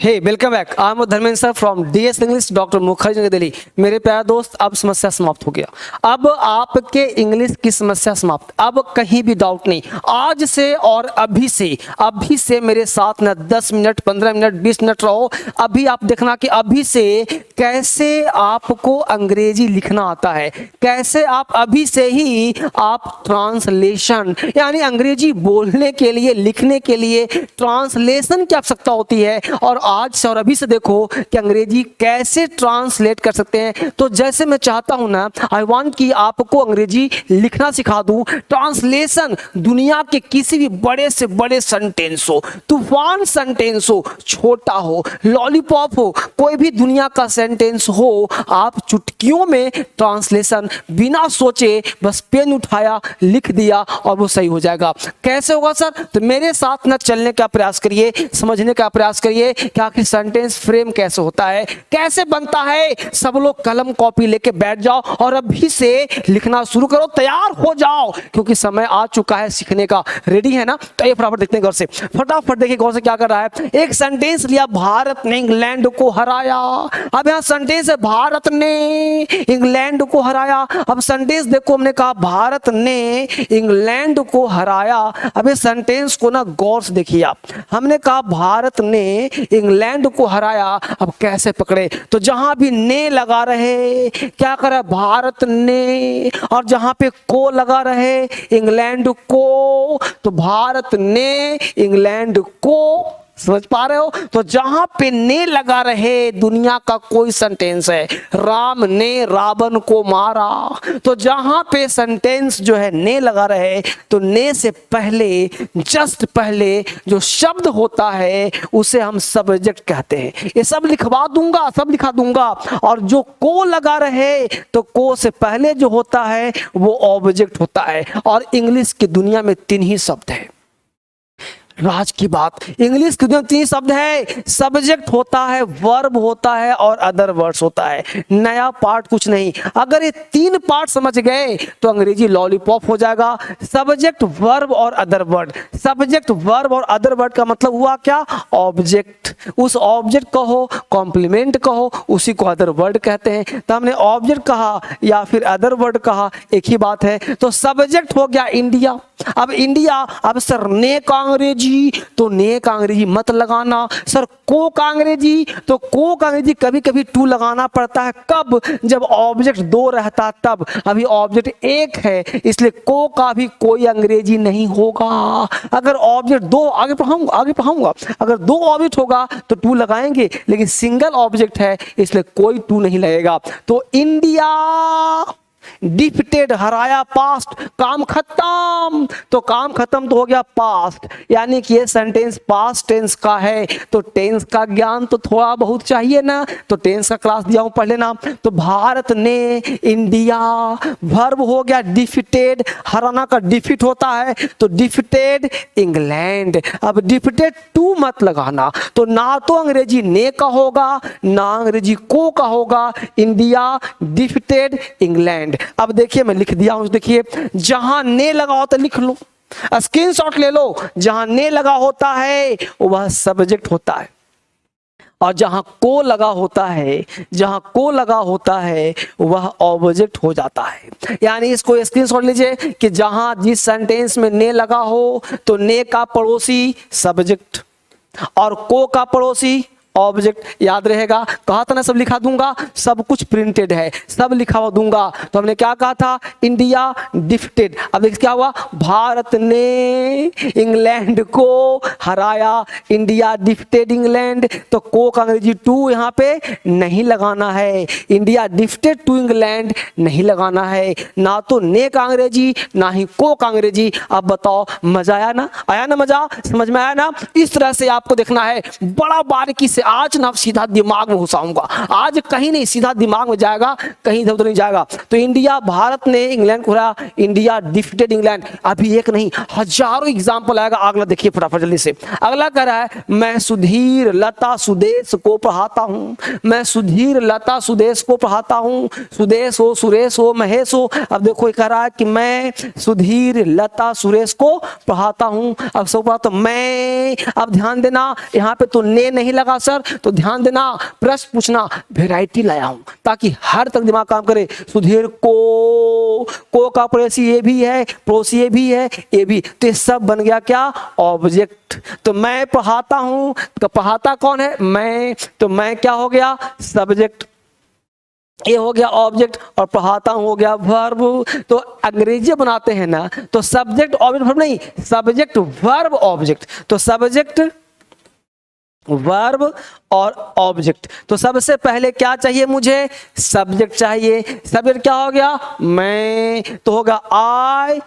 Hey welcome back. I am Dharmendra sir from DS English doctor Mukherjee Nagar Delhi. मेरे प्यारे दोस्त, अब समस्या समाप्त हो गया। अब आपके इंग्लिश की समस्या समाप्त। अब कहीं भी डाउट नहीं। आज से और अभी से मेरे साथ ना 10 मिनट 15 मिनट 20 मिनट रहो। अभी आप देखना कि अभी से कैसे आपको अंग्रेजी लिखना आता है, कैसे आप अभी से ही आप ट्रांसलेशन यानी अंग्रेजी बोलने के लिए लिखने के लिए ट्रांसलेशन की आवश्यकता होती है। और आज से और अभी से देखो कि अंग्रेजी कैसे ट्रांसलेट कर सकते हैं। तो जैसे मैं चाहता हूं ना, आई वांट कि आपको अंग्रेजी लिखना सिखा दूं। ट्रांसलेशन दुनिया के किसी भी बड़े से बड़े सेंटेंस हो, तूफान सेंटेंस हो, छोटा हो, लॉलीपॉप हो, कोई भी दुनिया का सेंटेंस हो, आप चुटकियों में ट्रांसलेशन बिना सोचे बस पेन उठाया लिख दिया और वो सही हो जाएगा। कैसे होगा सर? तो मेरे साथ ना चलने का प्रयास करिए, समझने का प्रयास करिए कि आखिर सेंटेंस फ्रेम कैसे होता है, कैसे बनता है। सब लोग कलम कॉपी लेके बैठ जाओ और अभी से लिखना शुरू करो, तैयार हो जाओ, क्योंकि समय आ चुका है सीखने का। रेडी है ना? तो ये फटाफट देखते हैं गौर से, फटाफट देखिए गौर से क्या कर रहा है। एक सेंटेंस लिया, भारत ने इंग्लैंड को हराया। अब यहां सेंटेंस है भारत ने इंग्लैंड को हराया। अब सेंटेंस देखो, हमने कहा भारत ने इंग्लैंड को हराया। अब इस सेंटेंस को ना गौर से देखिए आप। हमने कहा भारत ने इंग्लैंड को हराया। अब कैसे पकड़े? तो जहां भी ने लगा रहे क्या करे? भारत ने। और जहां पे को लगा रहे इंग्लैंड को, तो भारत ने इंग्लैंड को। समझ पा रहे हो? तो जहां पे ने लगा रहे दुनिया का कोई सेंटेंस है, राम ने रावण को मारा, तो जहां पे सेंटेंस जो है ने लगा रहे, तो ने से पहले जस्ट पहले जो शब्द होता है उसे हम सब्जेक्ट कहते हैं। ये सब लिखवा दूंगा, सब लिखा दूंगा। और जो को लगा रहे, तो को से पहले जो होता है वो ऑब्जेक्ट होता है। और इंग्लिश की दुनिया में 3 ही शब्द है। राज की बात, इंग्लिश की दुनिया में 3 शब्द है। सब्जेक्ट होता है, वर्ब होता है और अदर वर्ड्स होता है। नया पार्ट कुछ नहीं। अगर ये 3 पार्ट समझ गए तो अंग्रेजी लॉलीपॉप हो जाएगा। सब्जेक्ट, वर्ब और अदर वर्ड। सब्जेक्ट, वर्ब और अदर वर्ड का मतलब हुआ क्या? ऑब्जेक्ट। उस ऑब्जेक्ट कहो, कॉम्प्लीमेंट कहो, उसी को अदर वर्ड कहते हैं। तो हमने ऑब्जेक्ट कहा या फिर अदर वर्ड कहा, एक ही बात है। तो सब्जेक्ट हो गया इंडिया। अब इंडिया, अब सर ने का अंग्रेजी, तो ने का अंग्रेजी मत लगाना। सर को का अंग्रेजी, तो को का अंग्रेजी कभी कभी टू लगाना पड़ता है। कब? जब ऑब्जेक्ट 2 रहता तब। अभी ऑब्जेक्ट 1 है, इसलिए को का भी कोई अंग्रेजी नहीं होगा। अगर ऑब्जेक्ट 2, आगे पढ़ाऊंगा, अगर 2 ऑब्जेक्ट होगा तो टू लगाएंगे, लेकिन सिंगल ऑब्जेक्ट है इसलिए कोई टू नहीं लगेगा। तो इंडिया डिफिटेड, हराया, पास्ट, काम खत्म। तो काम खत्म तो हो गया पास्ट, यानी कि ये सेंटेंस पास्ट टेंस का है। तो टेंस का ज्ञान तो थोड़ा बहुत चाहिए ना, तो टेंस का क्लास दिया हूं, पढ़ लेना। तो भारत ने इंडिया, वर्ब हो गया डिफिटेड, हराना का डिफिट होता है, तो डिफिटेड इंग्लैंड। अब डिफिटेड टू मत लगाना, तो ना तो अंग्रेजी ने का होगा ना अंग्रेजी को का होगा। India defeated England. अब देखिए मैं लिख दिया हूं, देखिए जहां ने लगा होता लिख लो, स्क्रीनशॉट ले लो। जहां ने लगा होता है वह सब्जेक्ट होता है, और जहां को लगा होता है, जहां को लगा होता है वह ऑब्जेक्ट हो जाता है। यानी इसको स्क्रीनशॉट लीजिए कि जहां जिस सेंटेंस में ने लगा हो, तो ने का पड़ोसी सब्जेक्ट और को का पड़ोसी ऑब्जेक्ट। याद रहेगा, कहा था ना सब लिखा दूंगा, सब कुछ प्रिंटेड है, सब लिखा हुआ दूंगा। तो हमने क्या कहा था? India defeated. अब देखिए क्या हुआ? भारत ने इंग्लैंड को हराया। इंडिया डिफिटेड इंग्लैंड, तो को का अंग्रेजी टू यहां पे नहीं लगाना है। इंडिया डिफिटेड टू इंग्लैंड नहीं लगाना है, ना तो ने का अंग्रेजी ना ही को का अंग्रेजी। अब बताओ मजा आया ना? आया ना मजा? समझ में आया ना? इस तरह से आपको देखना है, बड़ा बारीकी से। आज ना सीधा दिमाग में घुसाऊंगा, आज कहीं नहीं, सीधा दिमाग में जाएगा, कहीं इधर उधर नहीं जाएगा। तो इंडिया, भारत ने इंग्लैंड को हराया, इंडिया डिफिटेड इंग्लैंड। अभी एक नहीं, हजारों एग्जांपल आएगा। अगला देखिए फटाफट जल्दी से। अगला कह रहा है, मैं सुधीर लता सुदेश को पढ़ाता हूं। मैं सुधीर लता सुदेश को पढ़ाता हूं। सुदेश हो, सुरेश हो, महेश हो। अब देखो कह रहा है कि मैं सुधीर लता सुरेश को पढ़ाता हूं। अब सब तो मैं, अब ध्यान देना, यहां पे तो ने नहीं लगा सर, मास्टर, तो ध्यान देना, प्रश्न पूछना, वैरायटी लाया हूं ताकि हर तक दिमाग काम करे। सुधीर को का पड़ोसी ये भी है, पड़ोसी ये भी है, ये भी, तो ये सब बन गया क्या? ऑब्जेक्ट। तो मैं पढ़ाता हूं, तो पढ़ाता कौन है? मैं, तो मैं क्या हो गया? सब्जेक्ट, ये हो गया ऑब्जेक्ट, और पढ़ाता हूं हो गया वर्ब। तो अंग्रेजी बनाते हैं ना, तो सब्जेक्ट ऑब्जेक्ट वर्ब नहीं, सब्जेक्ट वर्ब ऑब्जेक्ट। तो सब्जेक्ट वर्ब और ऑब्जेक्ट। तो सबसे पहले क्या चाहिए मुझे? सब्जेक्ट चाहिए। सब्जेक्ट क्या हो गया? मैं, तो होगा I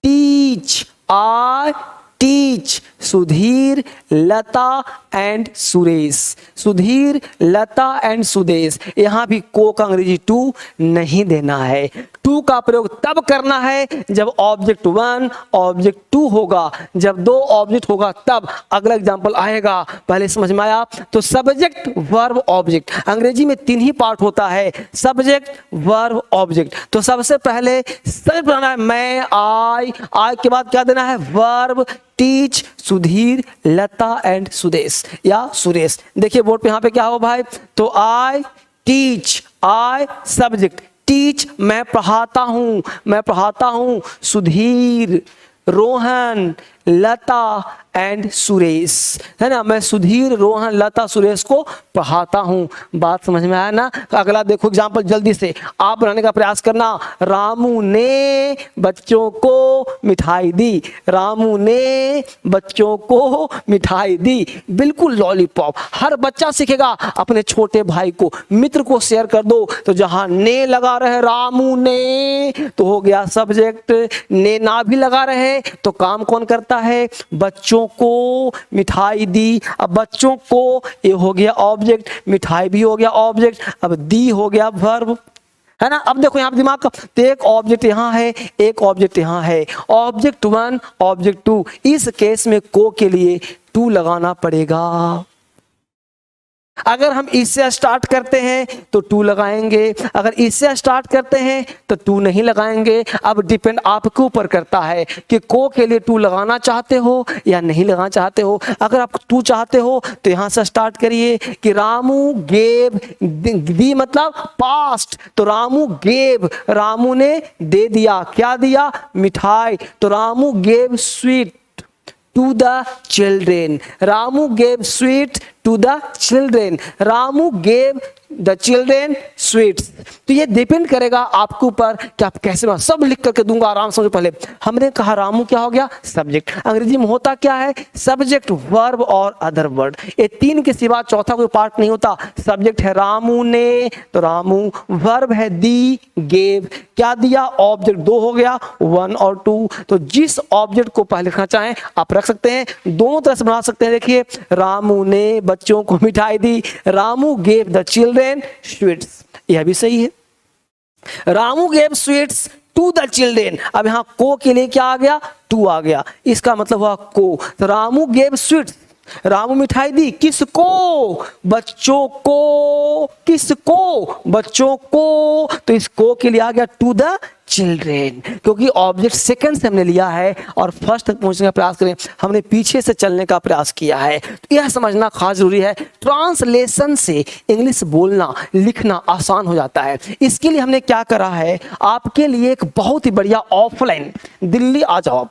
teach, I teach Sudhir, Lata and Suresh. Sudhir, Lata and Sudesh. यहां भी को का अंग्रेजी टू नहीं देना है। टू का प्रयोग तब करना है जब ऑब्जेक्ट वन ऑब्जेक्ट टू होगा, जब दो ऑब्जेक्ट होगा तब। अगला एग्जांपल आएगा, पहले समझ में आया? तो सब्जेक्ट वर्ब ऑब्जेक्ट, अंग्रेजी में 3 ही पार्ट होता है, सब्जेक्ट वर्ब ऑब्जेक्ट। तो सबसे पहले सब्जेक्ट बनाना है मैं, आई के बाद क्या देना है? Verb, teach Sudhir, Lata and Sudesh या सुरेश। देखिए बोर्ड पे यहां पे क्या हो भाई? तो I teach, I subject, teach मैं पढ़ाता हूं, मैं पढ़ाता हूं, सुधीर, रोहन, लता एंड सुरेश, है ना, मैं सुधीर, रोहन, लता, सुरेश को पढ़ाता हूं। बात समझ में आया ना? तो अगला देखो एग्जांपल जल्दी से आप बनाने का प्रयास करना। रामू ने बच्चों को मिठाई दी, रामू ने बच्चों को मिठाई दी। बिल्कुल लॉलीपॉप, हर बच्चा सीखेगा। अपने छोटे भाई को, मित्र को शेयर कर दो। तो जहां ने लगा रहे रामू ने, तो हो गया सब्जेक्ट। ने ना भी लगा रहे तो काम कौन करता है? बच्चों को मिठाई दी। अब बच्चों को ये हो गया ऑब्जेक्ट, मिठाई भी हो गया ऑब्जेक्ट, अब दी हो गया वर्ब, है ना? अब देखो यहां दिमाग का, तो एक ऑब्जेक्ट यहां है, एक ऑब्जेक्ट यहां है, ऑब्जेक्ट वन ऑब्जेक्ट टू। इस केस में को के लिए टू लगाना पड़ेगा। अगर हम इससे स्टार्ट करते हैं तो टू लगाएंगे, अगर इससे स्टार्ट करते हैं तो टू नहीं लगाएंगे। अब डिपेंड आपके ऊपर करता है कि को के लिए टू लगाना चाहते हो या नहीं लगाना चाहते हो। अगर आप टू चाहते हो तो यहां से स्टार्ट करिए कि रामू गेव, दी मतलब पास्ट, तो रामू गेव, रामू ने दे दिया, क्या दिया? मिठाई। तो Ramu gave sweet to the children, Ramu gave sweet to the children, Ramu gave the children sweets। तो ये डिपेंड करेगा आपके ऊपर कि आप कैसे, मैं सब लिख करके दूंगा आराम से। पहले हमने कहा रामू क्या हो गया? सब्जेक्ट। अंग्रेजी में होता क्या है? सब्जेक्ट वर्ब और अदर वर्ड, ये 3 के सिवा चौथा कोई पार्ट नहीं होता। सब्जेक्ट है रामू ने, तो रामू, वर्ब है दी, गेव, क्या दिया? ऑब्जेक्ट 2 हो गया, 1 और 2। तो जिस ऑब्जेक्ट को पहले लिखना चाहें आप रख सकते हैं, दोनों तरह से बना सकते हैं। देखिए रामू ने बच्चों को मिठाई दी, Ramu gave the children sweets, यह भी सही है। Ramu gave sweets to the children. अब यहां को के लिए क्या आ गया? टू आ गया, इसका मतलब हुआ को। तो रामू गेव स्वीट्स, रामू मिठाई दी, किसको? बच्चों को। किसको? बच्चों को। तो इस को के लिए आ गया टू द चिल्ड्रेन, क्योंकि ऑब्जेक्ट सेकंड से हमने लिया है और फर्स्ट तक पहुंचने का प्रयास करें, हमने पीछे से चलने का प्रयास किया है। तो यह समझना खास जरूरी है। ट्रांसलेशन से इंग्लिश बोलना लिखना आसान हो जाता है। इसके लिए हमने क्या करा है, आपके लिए एक बहुत ही बढ़िया ऑफलाइन, दिल्ली आ जाओ।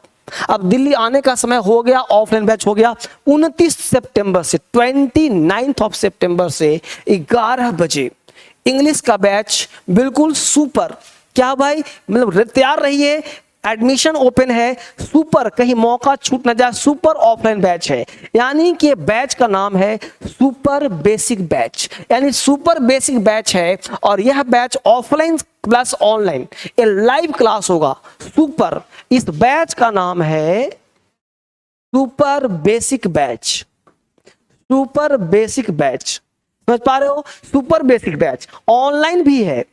अब दिल्ली आने का समय हो गया, ऑफलाइन बैच हो गया 29 सितंबर से, 29 सितंबर से 11 बजे इंग्लिश का बैच बिल्कुल सुपर। क्या भाई, मतलब तैयार रहिए, एडमिशन ओपन है, सुपर, कहीं मौका छूट ना जाए। सुपर ऑफलाइन बैच है, यानी कि बैच का नाम है सुपर बेसिक बैच, यानी सुपर बेसिक बैच है। और यह बैच ऑफलाइन प्लस ऑनलाइन, ये लाइव क्लास होगा। सुपर, इस बैच का नाम है super basic batch, super basic batch, समझ पा रहे हो? सुपर बेसिक बैच ऑनलाइन भी है,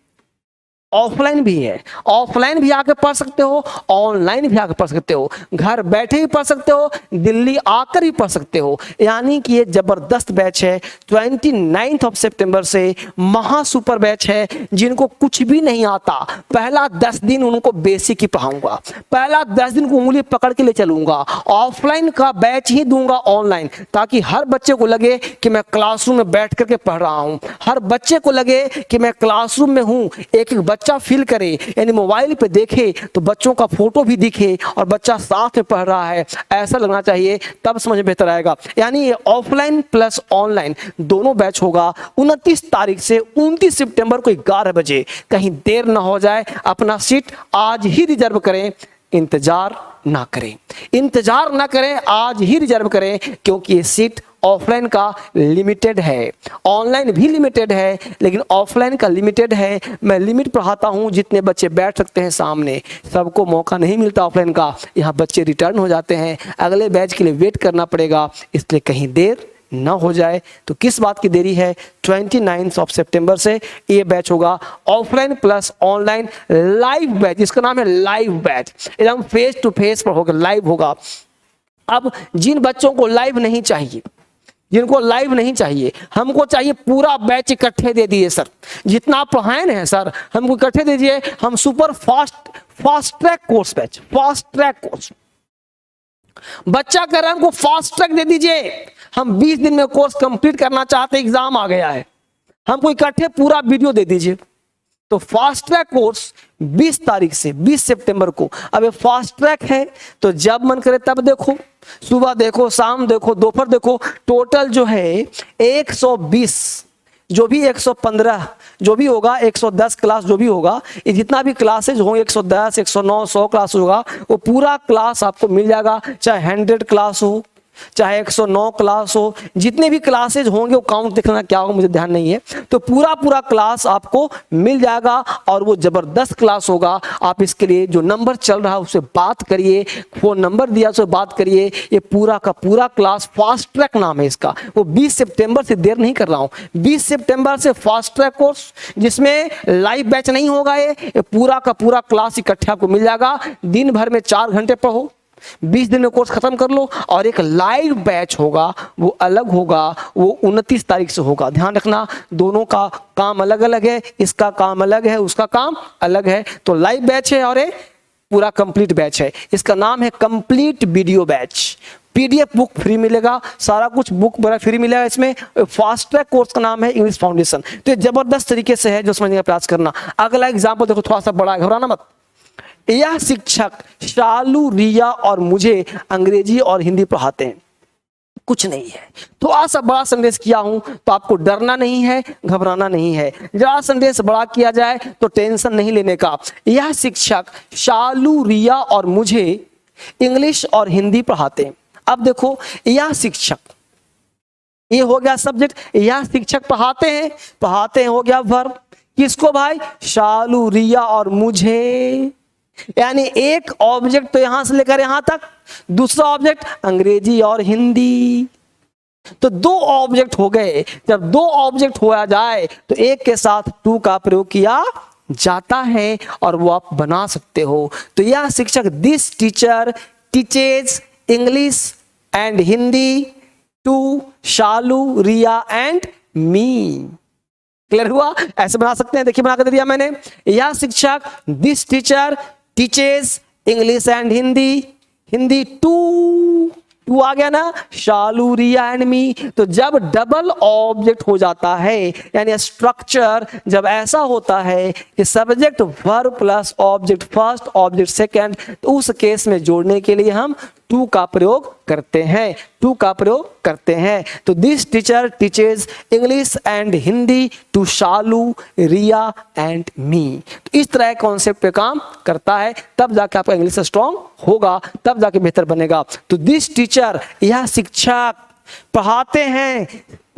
ऑफलाइन भी है, ऑफलाइन भी आके पढ़ सकते हो, ऑनलाइन भी आके पढ़ सकते हो, घर बैठे भी पढ़ सकते हो, दिल्ली आकर भी पढ़ सकते हो। यानी कि ये जबरदस्त बैच है। 29 ऑफ सितंबर से महा सुपर बैच है। जिनको कुछ भी नहीं आता, पहला 10 दिन उनको बेसिक ही पढ़ाऊंगा, पहला 10 दिन को उंगली पकड़ के ले चलूंगा, ऑफलाइन का बैच ही दूंगा ऑनलाइन, ताकि हर बच्चे को लगे कि मैं क्लासरूम में बैठ करके पढ़ रहा हूं, हर बच्चे को लगे कि मैं क्लासरूम में हूं। एक एक बच्चा फील करे, यानी मोबाइल पे देखे तो बच्चों का फोटो भी दिखे और बच्चा साथ में पढ़ रहा है, ऐसा लगना चाहिए, तब समझ में बेहतर आएगा। यानी ये ऑफलाइन प्लस ऑनलाइन दोनों बैच होगा 29 तारीख से 29 सितंबर को 11 बजे। कहीं देर ना हो जाए, अपना सीट आज ही रिजर्व करें, इंतजार ना करें, इंतजार ना करें, आज ही रिजर्व करें, क्योंकि ये सीट ऑफलाइन का लिमिटेड है, ऑनलाइन भी लिमिटेड है, लेकिन ऑफलाइन का लिमिटेड है। मैं लिमिट पढ़ाता हूं, जितने बच्चे बैठ सकते हैं सामने, सबको मौका नहीं मिलता ऑफलाइन का। यहाँ बच्चे रिटर्न हो जाते हैं, अगले बैच के लिए वेट करना पड़ेगा, इसलिए कहीं देर ना हो जाए। तो किस बात की देरी है? 29 ऑफ सितंबर से ये बैच होगा, offline plus online live batch, इसका नाम है लाइव बैच, एकदम फेस टू फेस पर होगा, लाइव होगा। अब जिन बच्चों को लाइव नहीं चाहिए, जिनको लाइव नहीं चाहिए, हमको चाहिए पूरा बैच इकट्ठे दे दिए सर, जितना आप पढ़ाए हैं सर हमको इकट्ठे दे दिए, हम super fast track course batch, fast track course, बच्चा कर रहा है हमको फास्ट ट्रैक दे दीजिए, हम 20 दिन में कोर्स कंप्लीट करना चाहते, एग्जाम आ गया है, हमको इकट्ठे पूरा वीडियो दे दीजिए। तो फास्ट ट्रैक कोर्स 20 तारीख से 20 सितंबर को। अब ये फास्ट ट्रैक है तो जब मन करे तब देखो, सुबह देखो, शाम देखो, दोपहर देखो। टोटल जो है 120, जो भी 115 जो भी होगा, 110 क्लास जो भी होगा, ये जितना भी क्लासेज होंगे 110, 109, 100 क्लास होगा, वो पूरा क्लास आपको मिल जाएगा, चाहे 100 क्लास हो, चाहे 109 क्लास हो, जितने भी क्लासेज होंगे वो काउंट देखना क्या होगा मुझे ध्यान नहीं है, तो पूरा क्लास आपको मिल जाएगा और वो जबरदस्त क्लास होगा। आप इसके लिए जो नंबर चल रहा है उससे बात करिए, फोन नंबर दिया उससे बात करिए। ये पूरा का पूरा क्लास फास्ट ट्रैक नाम है इसका। वो 20 सितंबर से देर नहीं कर रहा हूँ, 20 सितंबर से फास्ट ट्रैक कोर्स, जिसमें लाइव बैच नहीं होगा, ये पूरा का पूरा क्लास इकट्ठे आपको मिल जाएगा। दिन भर में 4 घंटे पढ़ो, 20 दिन में कोर्स खत्म कर लो, और एक लाइव बैच होगा वो अलग होगा, वो 29 तारीख से होगा। ध्यान रखना, दोनों का काम अलग अलग है, इसका काम अलग है, उसका काम अलग है। तो लाइव बैच है और ये पूरा कंप्लीट बैच है, इसका नाम है complete video batch. PDF book free मिलेगा, सारा कुछ बुक बड़ा फ्री मिलेगा इसमें। फास्ट ट्रैक कोर्स का नाम है इंग्लिश फाउंडेशन। तो ये जबरदस्त तरीके से है जो समझने का प्रयास करना। अगला एग्जाम्पल देखो, थोड़ा सा बड़ा है, घबराना मत। यह शिक्षक शालू, रिया और मुझे अंग्रेजी और हिंदी पढ़ाते हैं, कुछ नहीं है। थोड़ा सा बड़ा संदेश किया हूं तो आपको डरना नहीं है, घबराना नहीं है। जरा संदेश बड़ा किया जाए तो टेंशन नहीं लेने का। यह शिक्षक शालू, रिया और मुझे इंग्लिश और हिंदी पढ़ाते हैं। अब देखो, यह शिक्षक, ये हो गया सब्जेक्ट, यह शिक्षक पढ़ाते हैं हो गया वर्ब। किसको भाई? शालू, रिया और मुझे। यानी एक ऑब्जेक्ट तो यहां से लेकर यहां तक, दूसरा ऑब्जेक्ट अंग्रेजी और हिंदी, तो 2 ऑब्जेक्ट हो गए। जब 2 ऑब्जेक्ट हो जाए तो एक के साथ टू का प्रयोग किया जाता है और वो आप बना सकते हो। तो यह शिक्षक, this teacher teaches English and Hindi to Shalu, Riya and me. Clear हुआ? ऐसे बना सकते हैं, देखिए बना कर दे दिया मैंने। यह शिक्षक, this teacher teaches English and Hindi to आ गया ना, शालू, रिया एंड मी। तो जब डबल ऑब्जेक्ट हो जाता है, यानी स्ट्रक्चर जब ऐसा होता है कि subject verb plus object first, object second, तो उस केस में जोड़ने के लिए हम टू का प्रयोग करते हैं, टू का प्रयोग करते हैं। तो this teacher teaches English and Hindi to Shalu, Riya and me. तो इस तरह कॉन्सेप्ट पे काम करता है, तब जाके आपका इंग्लिश स्ट्रांग होगा, तब जाके बेहतर बनेगा। तो दिस टीचर, यह शिक्षक पढ़ाते हैं,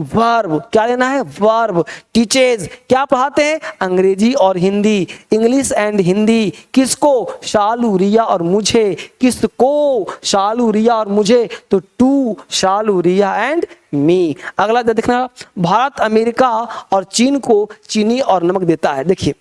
वर्ब क्या लेना है? वर्ब। टीचेज क्या पढ़ाते हैं? अंग्रेजी और हिंदी, इंग्लिश एंड हिंदी। किसको? शालू, रिया और मुझे। किसको? शालू, रिया और मुझे। तो टू शालू, रिया एंड मी। अगला देखना, भारत अमेरिका और चीन को चीनी और नमक देता है। देखिए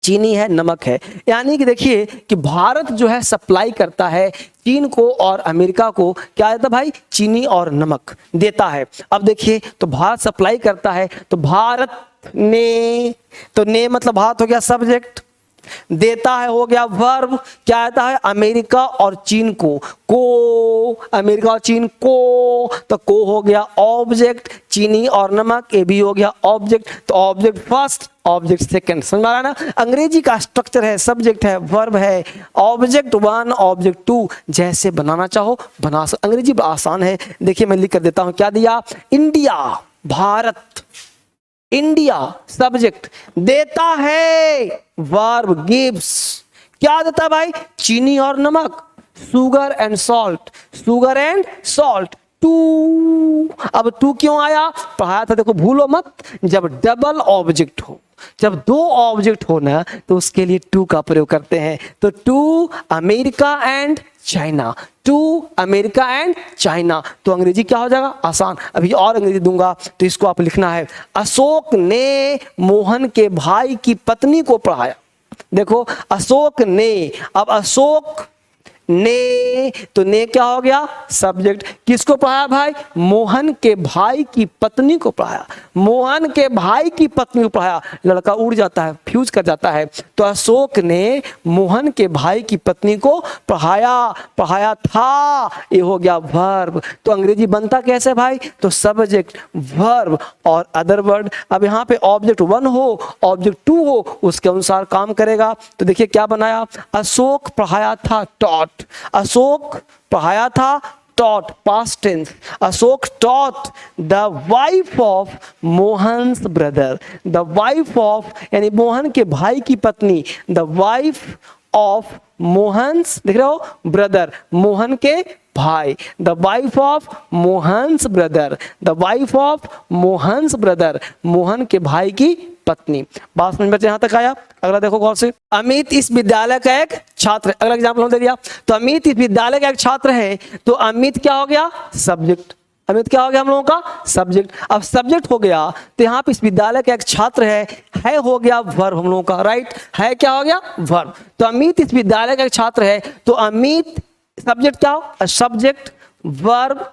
चीनी है, नमक है। यानी कि देखिए कि भारत जो है सप्लाई करता है चीन को और अमेरिका को, क्या देता भाई, चीनी और नमक देता है। अब देखिए तो भारत सप्लाई करता है, तो भारत ने, तो ने मतलब भारत हो गया सब्जेक्ट, देता है हो गया वर्ब, क्या आता है, अमेरिका और चीन को, अमेरिका और चीन को, तो को हो गया ऑब्जेक्ट, चीनी और नमक ये भी हो गया ऑब्जेक्ट, तो ऑब्जेक्ट फर्स्ट ऑब्जेक्ट सेकंड, समझ में आ रहा है ना। अंग्रेजी का स्ट्रक्चर है, सब्जेक्ट है, वर्ब है, ऑब्जेक्ट वन ऑब्जेक्ट टू, जैसे बनाना चाहो बना सकते। अंग्रेजी आसान है, देखिए मैं लिख कर देता हूं, क्या दिया, इंडिया, भारत, इंडिया सब्जेक्ट, देता है वर्ब गिव्स, क्या देता है भाई, चीनी और नमक, sugar and salt, sugar and salt, to. अब टू क्यों आया, पढ़ाया था देखो, भूलो मत, जब डबल ऑब्जेक्ट हो, जब दो ऑब्जेक्ट हो ना, तो उसके लिए टू का प्रयोग करते हैं। तो to America and China, to America and China, तो अंग्रेजी क्या हो जाएगा, आसान। अभी और अंग्रेजी दूंगा, तो इसको आप लिखना है, अशोक ने मोहन के भाई की पत्नी को पढ़ाया। देखो अशोक ने, अब अशोक ने, तो ने क्या हो गया, सब्जेक्ट, किसको पढ़ाया भाई, मोहन के भाई की पत्नी को पढ़ाया, मोहन के भाई की पत्नी को पढ़ाया, लड़का उड़ जाता है, फ्यूज कर जाता है, तो अशोक ने मोहन के भाई की पत्नी को पढ़ाया, पढ़ाया था, ये हो गया वर्ब। तो अंग्रेजी बनता कैसे भाई, तो सब्जेक्ट, वर्ब और अदर वर्ड। अब यहाँ पे ऑब्जेक्ट वन हो, ऑब्जेक्ट टू हो, उसके अनुसार काम करेगा। तो देखिए क्या बनाया, अशोक पढ़ाया था, टॉट, अशोक पढ़ाया था, taught past tense, Ashok taught the wife of Mohan's brother, the wife of यानी मोहन के भाई की पत्नी, the wife of मोहन्स, देख रहे हो, ब्रदर मोहन के भाई, the wife of Mohan's brother, the wife of Mohan's brother, Mohan के भाई की पत्नी। बात समझ में यहां तक आया। अगला देखो गौर से, अमित इस विद्यालय का एक छात्र, अगला एग्जाम्पल दे दिया, तो अमित इस विद्यालय का एक छात्र है, तो अमित क्या हो गया, सब्जेक्ट, अमित क्या हो गया हम लोगों का, सब्जेक्ट। अब सब्जेक्ट हो गया, तो यहाँ पे इस विद्यालय का एक छात्र है हो गया वर्ब हम लोगों का, राइट, है क्या हो गया, वर्ब। तो अमित इस विद्यालय का एक छात्र है, तो अमित सब्जेक्ट क्या हो, सब्जेक्ट, वर्ब,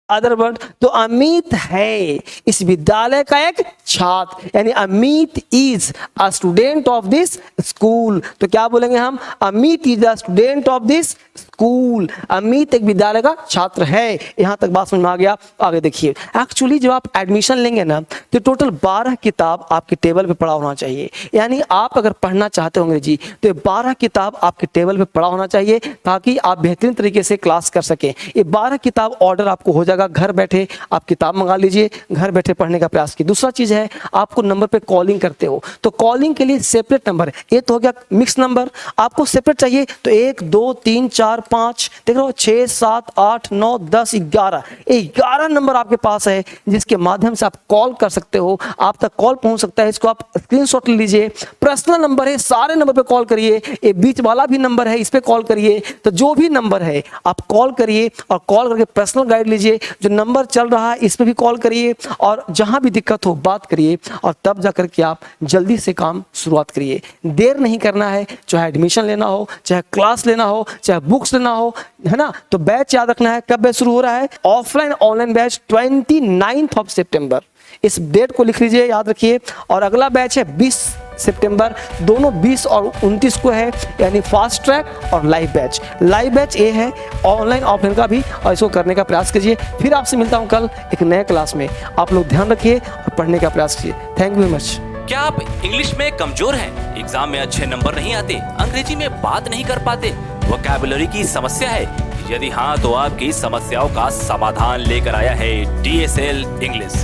अदर वर्ड, तो अमित है इस विद्यालय का एक छात्र, यानी Amit is a student of this school. तो क्या बोलेंगे हम, Amit is a student of this school, Amit एक विद्यालय का छात्र है। यहां तक बात समझ में आ गया। आगे देखिए, एक्चुअली जब आप एडमिशन लेंगे ना, तो टोटल 12 किताब आपके टेबल पे पड़ा होना चाहिए। यानी आप अगर पढ़ना चाहते हो अंग्रेजी, तो 12 किताब आपके टेबल पे पड़ा होना चाहिए, ताकि आप बेहतरीन तरीके से क्लास कर सकें। ये 12 किताब ऑर्डर आपको हो जाएगा, घर बैठे आप किताब मंगा लीजिए, घर बैठे पढ़ने का प्रयास कीजिए। दूसरा चीज है, आपको नंबर पे कॉलिंग करते हो, तो कॉलिंग के लिए सेपरेट नंबर है। ये तो हो गया मिक्स नंबर, आपको सेपरेट चाहिए तो 1 2 3 4 5 देख लो 6 7 8 9 10 11 नंबर आपके पास है, जिसके माध्यम से आप कॉल कर सकते हो, आप तक कॉल पहुंच सकता है। इसको आप स्क्रीनशॉट ले लीजिए। पर्सनल नंबर है, सारे नंबर पे कॉल करिए। ये बीच वाला भी नंबर है, इस पे कॉल करिए। तो जो भी नंबर है आप कॉल करिए, और कॉल करके पर्सनल गाइड लीजिए। जो नंबर चल रहा है इस पे भी कॉल करिए, और जहां भी दिक्कत हो बात करिए, और तब जाकर के आप जल्दी से काम शुरुआत करिए। देर नहीं करना है, चाहे एडमिशन लेना हो, चाहे क्लास लेना हो, चाहे बुक्स लेना हो, है ना। तो बैच याद रखना है, कब बैच शुरू हो रहा है, ऑफलाइन ऑनलाइन बैच 29 सितंबर, इस डेट को लिख लीजिए, याद रखिए। और अगला बैच है 20 सितंबर, दोनों 20 और 29 को है, यानी फास्ट ट्रैक और लाइव बैच। लाइव बैच ये है ऑनलाइन ऑफलाइन का भी, और इसको करने का प्रयास कीजिए। फिर आपसे मिलता हूं कल एक नए क्लास में। आप लोग ध्यान रखिए और पढ़ने का प्रयास कीजिए। Thank you very much. क्या आप इंग्लिश में कमजोर हैं? एग्जाम में अच्छे नंबर नहीं आते, अंग्रेजी में बात नहीं कर पाते, वोकैबुलरी की समस्या है? यदि हाँ, तो आपकी समस्याओं का समाधान लेकर आया है DSL इंग्लिश।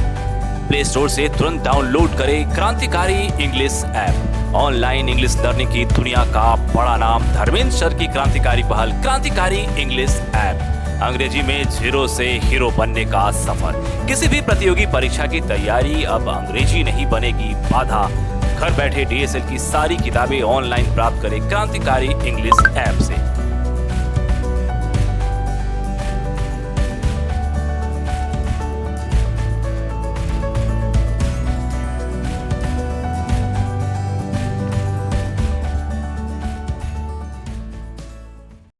प्ले स्टोर से तुरंत डाउनलोड करें क्रांतिकारी English app. Online English learning की दुनिया का बड़ा नाम, धर्मेंद्र सर की क्रांतिकारी पहल क्रांतिकारी इंग्लिश ऐप। अंग्रेजी में जीरो से हीरो बनने का सफर। किसी भी प्रतियोगी परीक्षा की तैयारी अब अंग्रेजी नहीं बनेगी बाधा। घर बैठे DSL की सारी किताबें ऑनलाइन प्राप्त करें क्रांतिकारी इंग्लिश ऐप से।